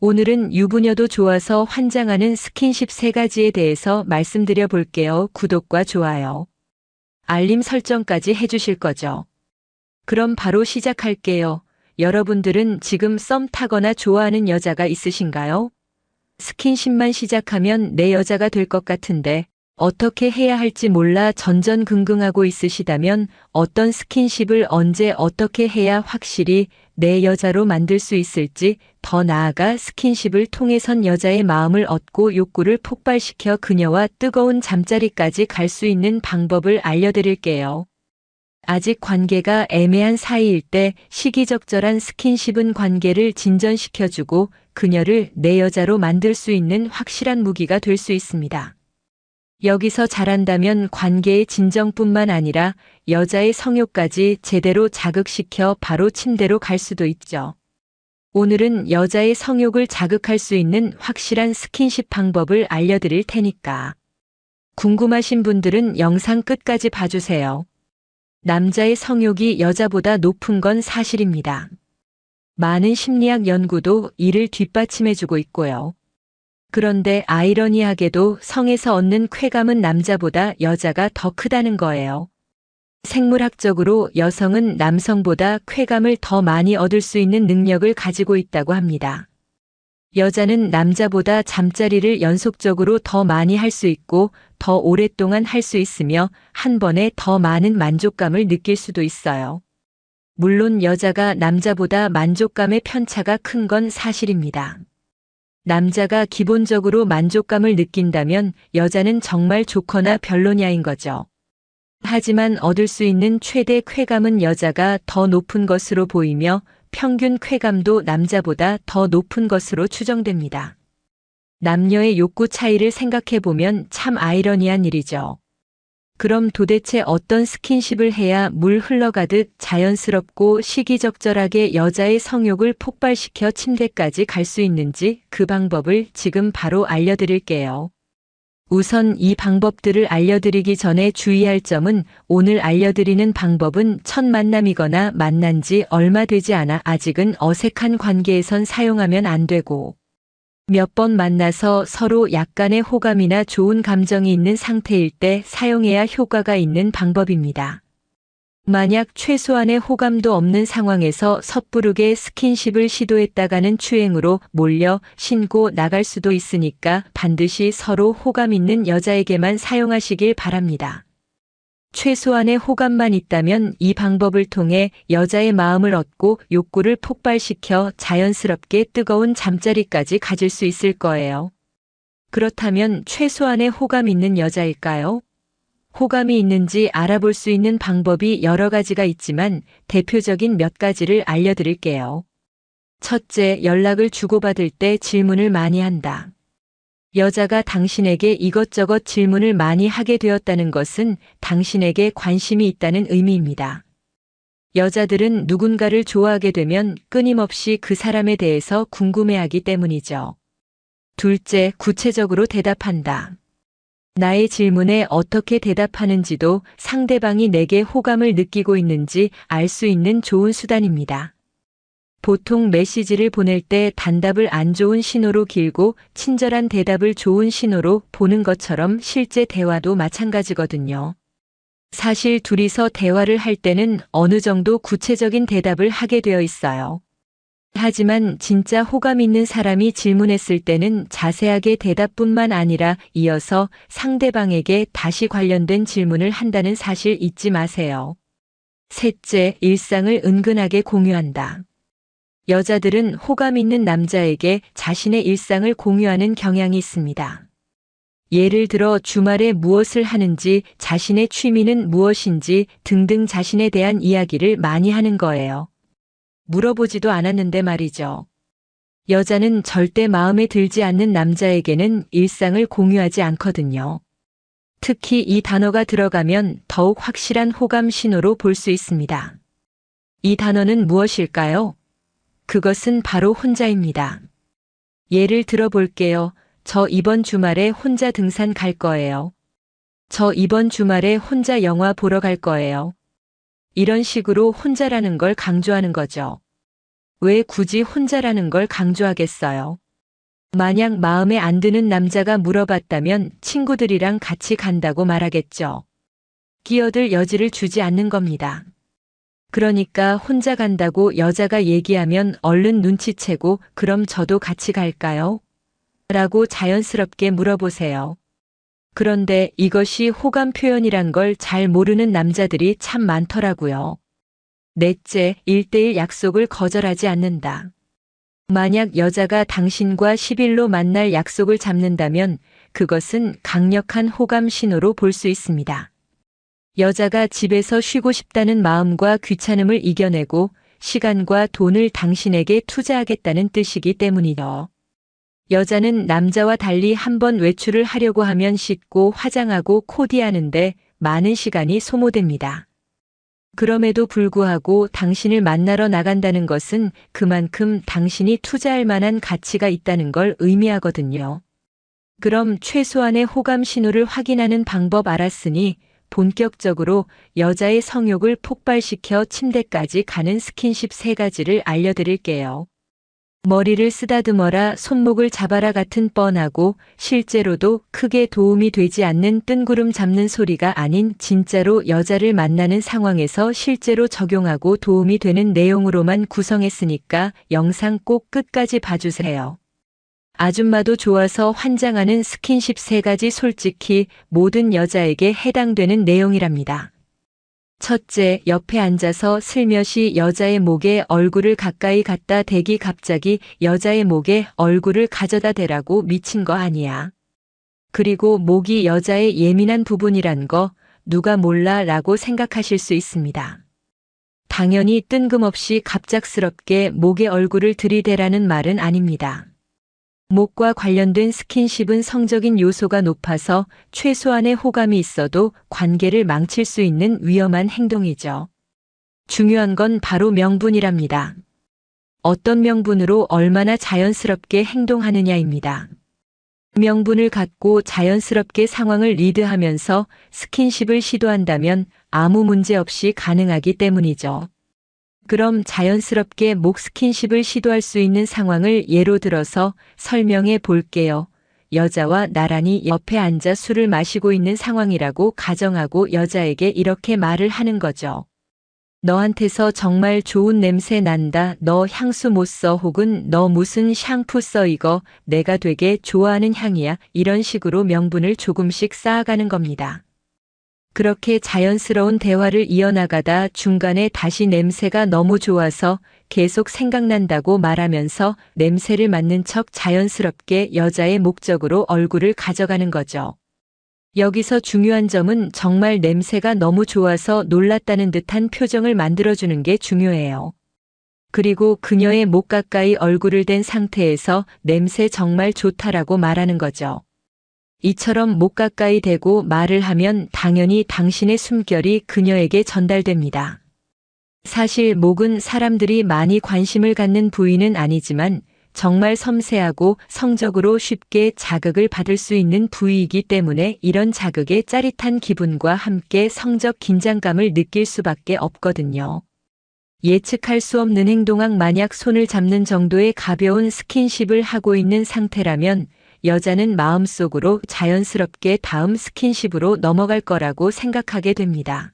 오늘은 유부녀도 좋아서 환장하는 스킨십 3가지에 대해서 말씀드려 볼게요. 구독과 좋아요, 알림 설정까지 해주실 거죠? 그럼 바로 시작할게요. 여러분들은 지금 썸 타거나 좋아하는 여자가 있으신가요? 스킨십만 시작하면 내 여자가 될 것 같은데 어떻게 해야 할지 몰라 전전긍긍하고 있으시다면 어떤 스킨십을 언제 어떻게 해야 확실히 내 여자로 만들 수 있을지, 더 나아가 스킨십을 통해선 여자의 마음을 얻고 욕구를 폭발시켜 그녀와 뜨거운 잠자리까지 갈 수 있는 방법을 알려드릴게요. 아직 관계가 애매한 사이일 때 시기적절한 스킨십은 관계를 진전시켜주고 그녀를 내 여자로 만들 수 있는 확실한 무기가 될 수 있습니다. 여기서 잘한다면 관계의 진정뿐만 아니라 여자의 성욕까지 제대로 자극시켜 바로 침대로 갈 수도 있죠. 오늘은 여자의 성욕을 자극할 수 있는 확실한 스킨십 방법을 알려드릴 테니까 궁금하신 분들은 영상 끝까지 봐주세요. 남자의 성욕이 여자보다 높은 건 사실입니다. 많은 심리학 연구도 이를 뒷받침해주고 있고요. 그런데 아이러니하게도 성에서 얻는 쾌감은 남자보다 여자가 더 크다는 거예요. 생물학적으로 여성은 남성보다 쾌감을 더 많이 얻을 수 있는 능력을 가지고 있다고 합니다. 여자는 남자보다 잠자리를 연속적으로 더 많이 할 수 있고 더 오랫동안 할 수 있으며 한 번에 더 많은 만족감을 느낄 수도 있어요. 물론 여자가 남자보다 만족감의 편차가 큰 건 사실입니다. 남자가 기본적으로 만족감을 느낀다면 여자는 정말 좋거나 별로냐인 거죠. 하지만 얻을 수 있는 최대 쾌감은 여자가 더 높은 것으로 보이며 평균 쾌감도 남자보다 더 높은 것으로 추정됩니다. 남녀의 욕구 차이를 생각해보면 참 아이러니한 일이죠. 그럼 도대체 어떤 스킨십을 해야 물 흘러가듯 자연스럽고 시기적절하게 여자의 성욕을 폭발시켜 침대까지 갈 수 있는지, 그 방법을 지금 바로 알려드릴게요. 우선 이 방법들을 알려드리기 전에 주의할 점은, 오늘 알려드리는 방법은 첫 만남이거나 만난 지 얼마 되지 않아 아직은 어색한 관계에선 사용하면 안 되고, 몇 번 만나서 서로 약간의 호감이나 좋은 감정이 있는 상태일 때 사용해야 효과가 있는 방법입니다. 만약 최소한의 호감도 없는 상황에서 섣부르게 스킨십을 시도했다가는 추행으로 몰려 신고 나갈 수도 있으니까 반드시 서로 호감 있는 여자에게만 사용하시길 바랍니다. 최소한의 호감만 있다면 이 방법을 통해 여자의 마음을 얻고 욕구를 폭발시켜 자연스럽게 뜨거운 잠자리까지 가질 수 있을 거예요. 그렇다면 최소한의 호감 있는 여자일까요? 호감이 있는지 알아볼 수 있는 방법이 여러 가지가 있지만 대표적인 몇 가지를 알려드릴게요. 첫째, 연락을 주고받을 때 질문을 많이 한다. 여자가 당신에게 이것저것 질문을 많이 하게 되었다는 것은 당신에게 관심이 있다는 의미입니다. 여자들은 누군가를 좋아하게 되면 끊임없이 그 사람에 대해서 궁금해하기 때문이죠. 둘째, 구체적으로 대답한다. 나의 질문에 어떻게 대답하는지도 상대방이 내게 호감을 느끼고 있는지 알 수 있는 좋은 수단입니다. 보통 메시지를 보낼 때 단답을 안 좋은 신호로 길고 친절한 대답을 좋은 신호로 보는 것처럼 실제 대화도 마찬가지거든요. 사실 둘이서 대화를 할 때는 어느 정도 구체적인 대답을 하게 되어 있어요. 하지만 진짜 호감 있는 사람이 질문했을 때는 자세하게 대답뿐만 아니라 이어서 상대방에게 다시 관련된 질문을 한다는 사실 잊지 마세요. 셋째, 일상을 은근하게 공유한다. 여자들은 호감 있는 남자에게 자신의 일상을 공유하는 경향이 있습니다. 예를 들어 주말에 무엇을 하는지, 자신의 취미는 무엇인지 등등 자신에 대한 이야기를 많이 하는 거예요. 물어보지도 않았는데 말이죠. 여자는 절대 마음에 들지 않는 남자에게는 일상을 공유하지 않거든요. 특히 이 단어가 들어가면 더욱 확실한 호감 신호로 볼 수 있습니다. 이 단어는 무엇일까요? 그것은 바로 혼자입니다. 예를 들어 볼게요. 저 이번 주말에 혼자 등산 갈 거예요. 저 이번 주말에 혼자 영화 보러 갈 거예요. 이런 식으로 혼자라는 걸 강조하는 거죠. 왜 굳이 혼자라는 걸 강조하겠어요? 만약 마음에 안 드는 남자가 물어봤다면 친구들이랑 같이 간다고 말하겠죠. 끼어들 여지를 주지 않는 겁니다. 그러니까 혼자 간다고 여자가 얘기하면 얼른 눈치채고 그럼 저도 같이 갈까요? 라고 자연스럽게 물어보세요. 그런데 이것이 호감 표현이란 걸 잘 모르는 남자들이 참 많더라고요. 넷째, 1:1 약속을 거절하지 않는다. 만약 여자가 당신과 10일로 만날 약속을 잡는다면 그것은 강력한 호감 신호로 볼 수 있습니다. 여자가 집에서 쉬고 싶다는 마음과 귀찮음을 이겨내고 시간과 돈을 당신에게 투자하겠다는 뜻이기 때문이죠. 여자는 남자와 달리 한번 외출을 하려고 하면 씻고 화장하고 코디하는데 많은 시간이 소모됩니다. 그럼에도 불구하고 당신을 만나러 나간다는 것은 그만큼 당신이 투자할 만한 가치가 있다는 걸 의미하거든요. 그럼 최소한의 호감 신호를 확인하는 방법 알았으니 본격적으로 여자의 성욕을 폭발시켜 침대까지 가는 스킨십 3가지를 알려드릴게요. 머리를 쓰다듬어라, 손목을 잡아라 같은 뻔하고 실제로도 크게 도움이 되지 않는 뜬구름 잡는 소리가 아닌 진짜로 여자를 만나는 상황에서 실제로 적용하고 도움이 되는 내용으로만 구성했으니까 영상 꼭 끝까지 봐주세요. 아줌마도 좋아서 환장하는 스킨십 3가지 솔직히 모든 여자에게 해당되는 내용이랍니다. 첫째, 옆에 앉아서 슬며시 여자의 목에 얼굴을 가까이 갖다 대기 갑자기 여자의 목에 얼굴을 가져다 대라고 미친 거 아니야. 그리고 목이 여자의 예민한 부분이란 거 누가 몰라 라고 생각하실 수 있습니다. 당연히 뜬금없이 갑작스럽게 목에 얼굴을 들이대라는 말은 아닙니다. 목과 관련된 스킨십은 성적인 요소가 높아서 최소한의 호감이 있어도 관계를 망칠 수 있는 위험한 행동이죠. 중요한 건 바로 명분이랍니다. 어떤 명분으로 얼마나 자연스럽게 행동하느냐입니다. 명분을 갖고 자연스럽게 상황을 리드하면서 스킨십을 시도한다면 아무 문제 없이 가능하기 때문이죠. 그럼 자연스럽게 목 스킨십을 시도할 수 있는 상황을 예로 들어서 설명해 볼게요. 여자와 나란히 옆에 앉아 술을 마시고 있는 상황이라고 가정하고 여자에게 이렇게 말을 하는 거죠. 너한테서 정말 좋은 냄새 난다. 너 향수 못 써. 혹은 너 무슨 샴푸 써. 이거 내가 되게 좋아하는 향이야. 이런 식으로 명분을 조금씩 쌓아가는 겁니다. 그렇게 자연스러운 대화를 이어나가다 중간에 다시 냄새가 너무 좋아서 계속 생각난다고 말하면서 냄새를 맡는 척 자연스럽게 여자의 목적으로 얼굴을 가져가는 거죠. 여기서 중요한 점은 정말 냄새가 너무 좋아서 놀랐다는 듯한 표정을 만들어주는 게 중요해요. 그리고 그녀의 목 가까이 얼굴을 댄 상태에서 냄새 정말 좋다라고 말하는 거죠. 이처럼 목 가까이 대고 말을 하면 당연히 당신의 숨결이 그녀에게 전달됩니다. 사실 목은 사람들이 많이 관심을 갖는 부위는 아니지만 정말 섬세하고 성적으로 쉽게 자극을 받을 수 있는 부위이기 때문에 이런 자극의 짜릿한 기분과 함께 성적 긴장감을 느낄 수밖에 없거든요. 예측할 수 없는 행동학 만약 손을 잡는 정도의 가벼운 스킨십을 하고 있는 상태라면 여자는 마음속으로 자연스럽게 다음 스킨십으로 넘어갈 거라고 생각하게 됩니다.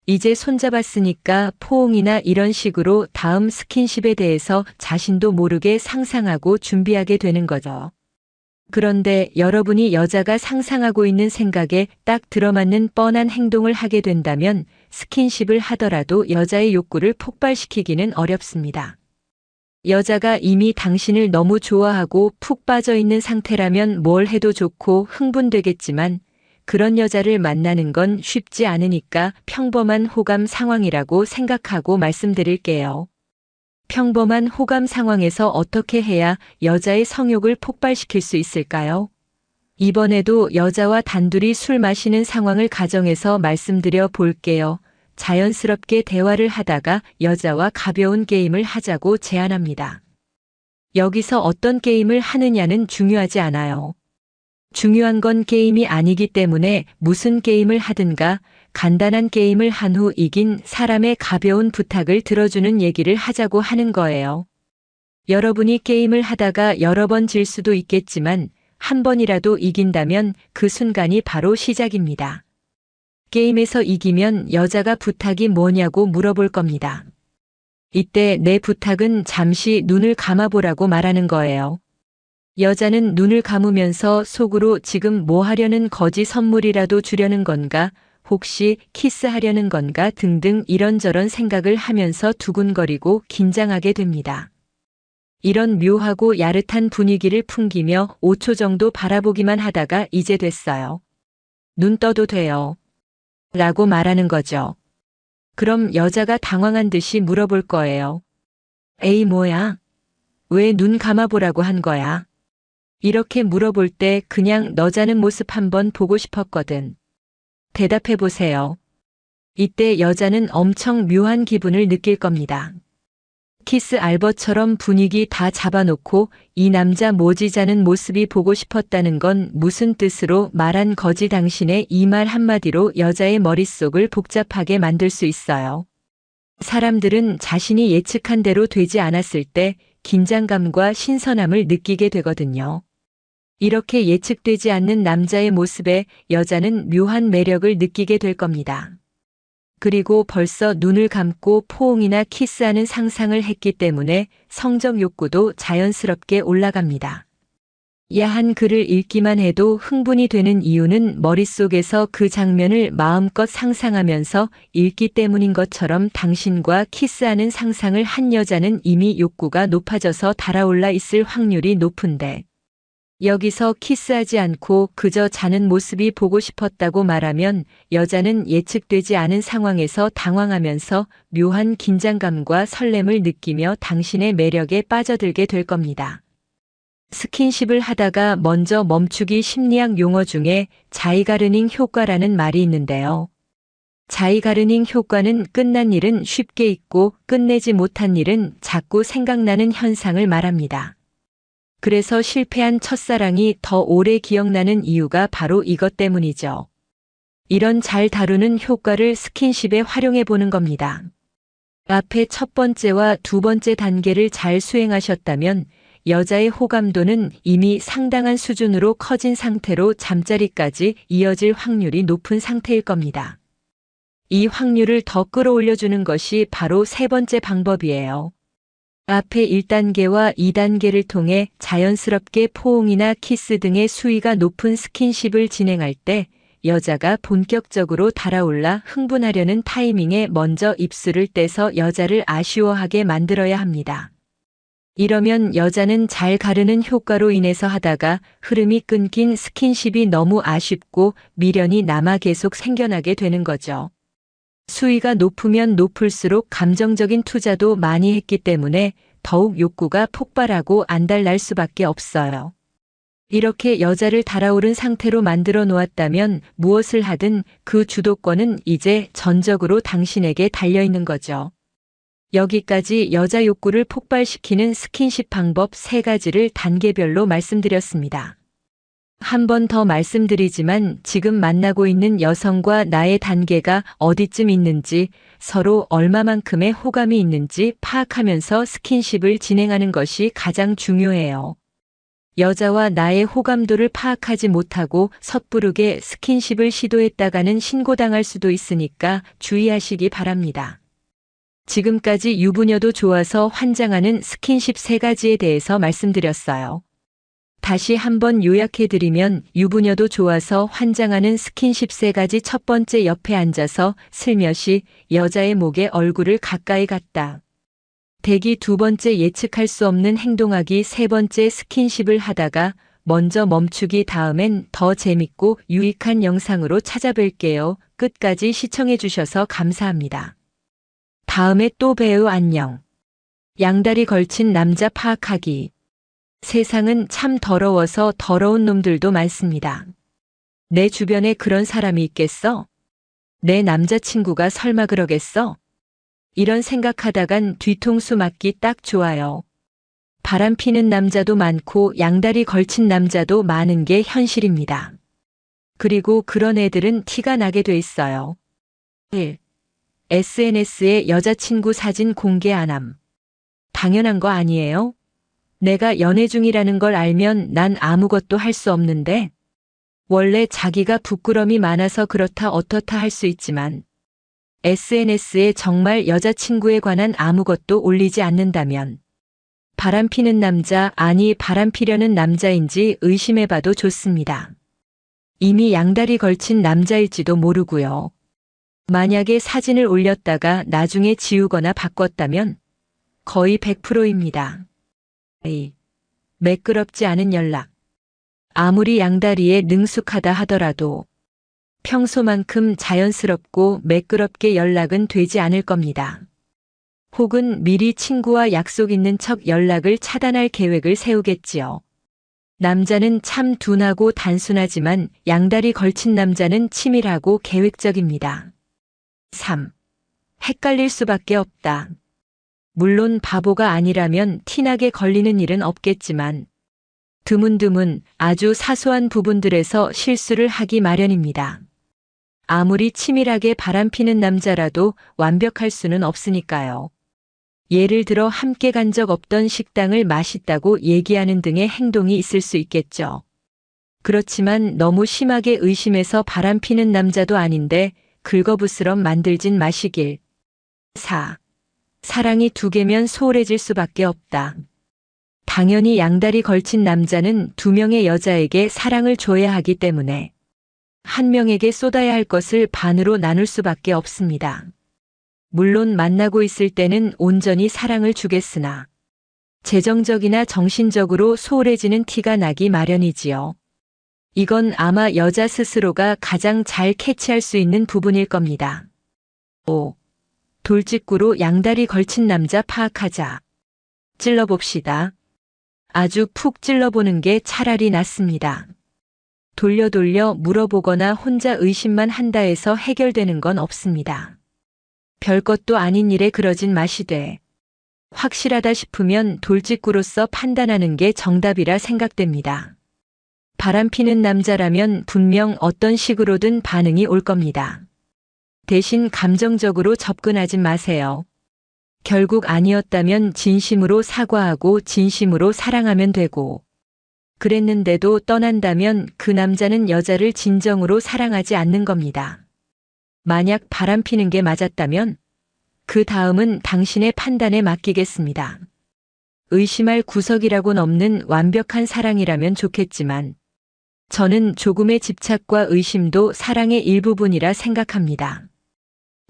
이제 손잡았으니까 포옹이나 이런 식으로 다음 스킨십에 대해서 자신도 모르게 상상하고 준비하게 되는 거죠. 그런데 여러분이 여자가 상상하고 있는 생각에 딱 들어맞는 뻔한 행동을 하게 된다면 스킨십을 하더라도 여자의 욕구를 폭발시키기는 어렵습니다. 여자가 이미 당신을 너무 좋아하고 푹 빠져 있는 상태라면 뭘 해도 좋고 흥분되겠지만 그런 여자를 만나는 건 쉽지 않으니까 평범한 호감 상황이라고 생각하고 말씀드릴게요. 평범한 호감 상황에서 어떻게 해야 여자의 성욕을 폭발시킬 수 있을까요? 이번에도 여자와 단둘이 술 마시는 상황을 가정해서 말씀드려 볼게요. 자연스럽게 대화를 하다가 여자와 가벼운 게임을 하자고 제안합니다. 여기서 어떤 게임을 하느냐는 중요하지 않아요. 중요한 건 게임이 아니기 때문에 무슨 게임을 하든가 간단한 게임을 한 후 이긴 사람의 가벼운 부탁을 들어주는 얘기를 하자고 하는 거예요. 여러분이 게임을 하다가 여러 번 질 수도 있겠지만 한 번이라도 이긴다면 그 순간이 바로 시작입니다. 게임에서 이기면 여자가 부탁이 뭐냐고 물어볼 겁니다. 이때 내 부탁은 잠시 눈을 감아보라고 말하는 거예요. 여자는 눈을 감으면서 속으로 지금 뭐 하려는 거지, 선물이라도 주려는 건가, 혹시 키스하려는 건가 등등 이런저런 생각을 하면서 두근거리고 긴장하게 됩니다. 이런 묘하고 야릇한 분위기를 풍기며 5초 정도 바라보기만 하다가 이제 됐어요. 눈 떠도 돼요. 라고 말하는 거죠. 그럼 여자가 당황한 듯이 물어볼 거예요. 에이, 뭐야? 왜 눈 감아보라고 한 거야? 이렇게 물어볼 때 그냥 너 자는 모습 한번 보고 싶었거든. 대답해 보세요. 이때 여자는 엄청 묘한 기분을 느낄 겁니다. 키스 알버처럼 분위기 다 잡아놓고 이 남자 뭐지 자는 모습이 보고 싶었다는 건 무슨 뜻으로 말한 거지? 당신의 이 말 한마디로 여자의 머릿속을 복잡하게 만들 수 있어요. 사람들은 자신이 예측한 대로 되지 않았을 때 긴장감과 신선함을 느끼게 되거든요. 이렇게 예측되지 않는 남자의 모습에 여자는 묘한 매력을 느끼게 될 겁니다. 그리고 벌써 눈을 감고 포옹이나 키스하는 상상을 했기 때문에 성적 욕구도 자연스럽게 올라갑니다. 야한 글을 읽기만 해도 흥분이 되는 이유는 머릿속에서 그 장면을 마음껏 상상하면서 읽기 때문인 것처럼 당신과 키스하는 상상을 한 여자는 이미 욕구가 높아져서 달아올라 있을 확률이 높은데, 여기서 키스하지 않고 그저 자는 모습이 보고 싶었다고 말하면 여자는 예측되지 않은 상황에서 당황하면서 묘한 긴장감과 설렘을 느끼며 당신의 매력에 빠져들게 될 겁니다. 스킨십을 하다가 먼저 멈추기 심리학 용어 중에 자이가르닝 효과라는 말이 있는데요. 자이가르닝 효과는 끝난 일은 쉽게 잊고 끝내지 못한 일은 자꾸 생각나는 현상을 말합니다. 그래서 실패한 첫사랑이 더 오래 기억나는 이유가 바로 이것 때문이죠. 이런 잘 다루는 효과를 스킨십에 활용해 보는 겁니다. 앞에 첫 번째와 두 번째 단계를 잘 수행하셨다면 여자의 호감도는 이미 상당한 수준으로 커진 상태로 잠자리까지 이어질 확률이 높은 상태일 겁니다. 이 확률을 더 끌어올려주는 것이 바로 세 번째 방법이에요. 앞에 1단계와 2단계를 통해 자연스럽게 포옹이나 키스 등의 수위가 높은 스킨십을 진행할 때 여자가 본격적으로 달아올라 흥분하려는 타이밍에 먼저 입술을 떼서 여자를 아쉬워하게 만들어야 합니다. 이러면 여자는 잘 가르는 효과로 인해서 하다가 흐름이 끊긴 스킨십이 너무 아쉽고 미련이 남아 계속 생겨나게 되는 거죠. 수위가 높으면 높을수록 감정적인 투자도 많이 했기 때문에 더욱 욕구가 폭발하고 안달날 수밖에 없어요. 이렇게 여자를 달아오른 상태로 만들어 놓았다면 무엇을 하든 그 주도권은 이제 전적으로 당신에게 달려있는 거죠. 여기까지 여자 욕구를 폭발시키는 스킨십 방법 3가지를 단계별로 말씀드렸습니다. 한 번 더 말씀드리지만 지금 만나고 있는 여성과 나의 단계가 어디쯤 있는지, 서로 얼마만큼의 호감이 있는지 파악하면서 스킨십을 진행하는 것이 가장 중요해요. 여자와 나의 호감도를 파악하지 못하고 섣부르게 스킨십을 시도했다가는 신고당할 수도 있으니까 주의하시기 바랍니다. 지금까지 유부녀도 좋아서 환장하는 스킨십 3가지에 대해서 말씀드렸어요. 다시 한번 요약해드리면 유부녀도 좋아서 환장하는 스킨십 3가지. 첫 번째, 옆에 앉아서 슬며시 여자의 목에 얼굴을 가까이 갖다 대기. 두 번째, 예측할 수 없는 행동하기. 세 번째, 스킨십을 하다가 먼저 멈추기. 다음엔 더 재밌고 유익한 영상으로 찾아뵐게요. 끝까지 시청해주셔서 감사합니다. 다음에 또 봬요. 안녕. 양다리 걸친 남자 파악하기. 세상은 참 더러워서 더러운 놈들도 많습니다. 내 주변에 그런 사람이 있겠어? 내 남자친구가 설마 그러겠어? 이런 생각하다간 뒤통수 맞기 딱 좋아요. 바람 피는 남자도 많고 양다리 걸친 남자도 많은 게 현실입니다. 그리고 그런 애들은 티가 나게 돼 있어요. 1. SNS에 여자친구 사진 공개 안 함. 당연한 거 아니에요? 내가 연애 중이라는 걸 알면 난 아무것도 할 수 없는데? 원래 자기가 부끄럼이 많아서 그렇다 어떻다 할 수 있지만 SNS에 정말 여자친구에 관한 아무것도 올리지 않는다면 바람피는 남자, 아니 바람피려는 남자인지 의심해봐도 좋습니다. 이미 양다리 걸친 남자일지도 모르고요. 만약에 사진을 올렸다가 나중에 지우거나 바꿨다면 거의 100%입니다. 매끄럽지 않은 연락. 아무리 양다리에 능숙하다 하더라도 평소만큼 자연스럽고 매끄럽게 연락은 되지 않을 겁니다. 혹은 미리 친구와 약속 있는 척 연락을 차단할 계획을 세우겠지요. 남자는 참 둔하고 단순하지만 양다리 걸친 남자는 치밀하고 계획적입니다. 3. 헷갈릴 수밖에 없다. 물론 바보가 아니라면 티나게 걸리는 일은 없겠지만 드문드문 아주 사소한 부분들에서 실수를 하기 마련입니다. 아무리 치밀하게 바람피는 남자라도 완벽할 수는 없으니까요. 예를 들어 함께 간 적 없던 식당을 맛있다고 얘기하는 등의 행동이 있을 수 있겠죠. 그렇지만 너무 심하게 의심해서 바람피는 남자도 아닌데 긁어부스럼 만들진 마시길. 4. 사랑이 두 개면 소홀해질 수밖에 없다. 당연히 양다리 걸친 남자는 두 명의 여자에게 사랑을 줘야 하기 때문에 한 명에게 쏟아야 할 것을 반으로 나눌 수밖에 없습니다. 물론 만나고 있을 때는 온전히 사랑을 주겠으나 재정적이나 정신적으로 소홀해지는 티가 나기 마련이지요. 이건 아마 여자 스스로가 가장 잘 캐치할 수 있는 부분일 겁니다. 5. 돌직구로 양다리 걸친 남자 파악하자. 찔러봅시다. 아주 푹 찔러보는 게 차라리 낫습니다. 돌려 물어보거나 혼자 의심만 한다 해서 해결되는 건 없습니다. 별것도 아닌 일에 그러진 마시되 확실하다 싶으면 돌직구로서 판단하는 게 정답이라 생각됩니다. 바람피는 남자라면 분명 어떤 식으로든 반응이 올 겁니다. 대신 감정적으로 접근하지 마세요. 결국 아니었다면 진심으로 사과하고 진심으로 사랑하면 되고, 그랬는데도 떠난다면 그 남자는 여자를 진정으로 사랑하지 않는 겁니다. 만약 바람피는 게 맞았다면 그 다음은 당신의 판단에 맡기겠습니다. 의심할 구석이라고는 없는 완벽한 사랑이라면 좋겠지만 저는 조금의 집착과 의심도 사랑의 일부분이라 생각합니다.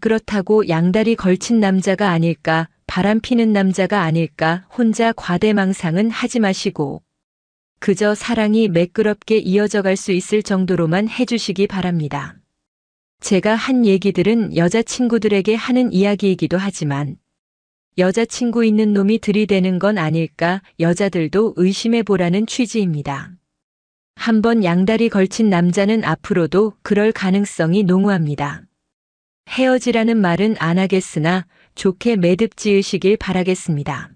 그렇다고 양다리 걸친 남자가 아닐까, 바람피는 남자가 아닐까 혼자 과대망상은 하지 마시고 그저 사랑이 매끄럽게 이어져 갈 수 있을 정도로만 해주시기 바랍니다. 제가 한 얘기들은 여자친구들에게 하는 이야기이기도 하지만 여자친구 있는 놈이 들이대는 건 아닐까 여자들도 의심해보라는 취지입니다. 한번 양다리 걸친 남자는 앞으로도 그럴 가능성이 농후합니다. 헤어지라는 말은 안 하겠으나 좋게 매듭 지으시길 바라겠습니다.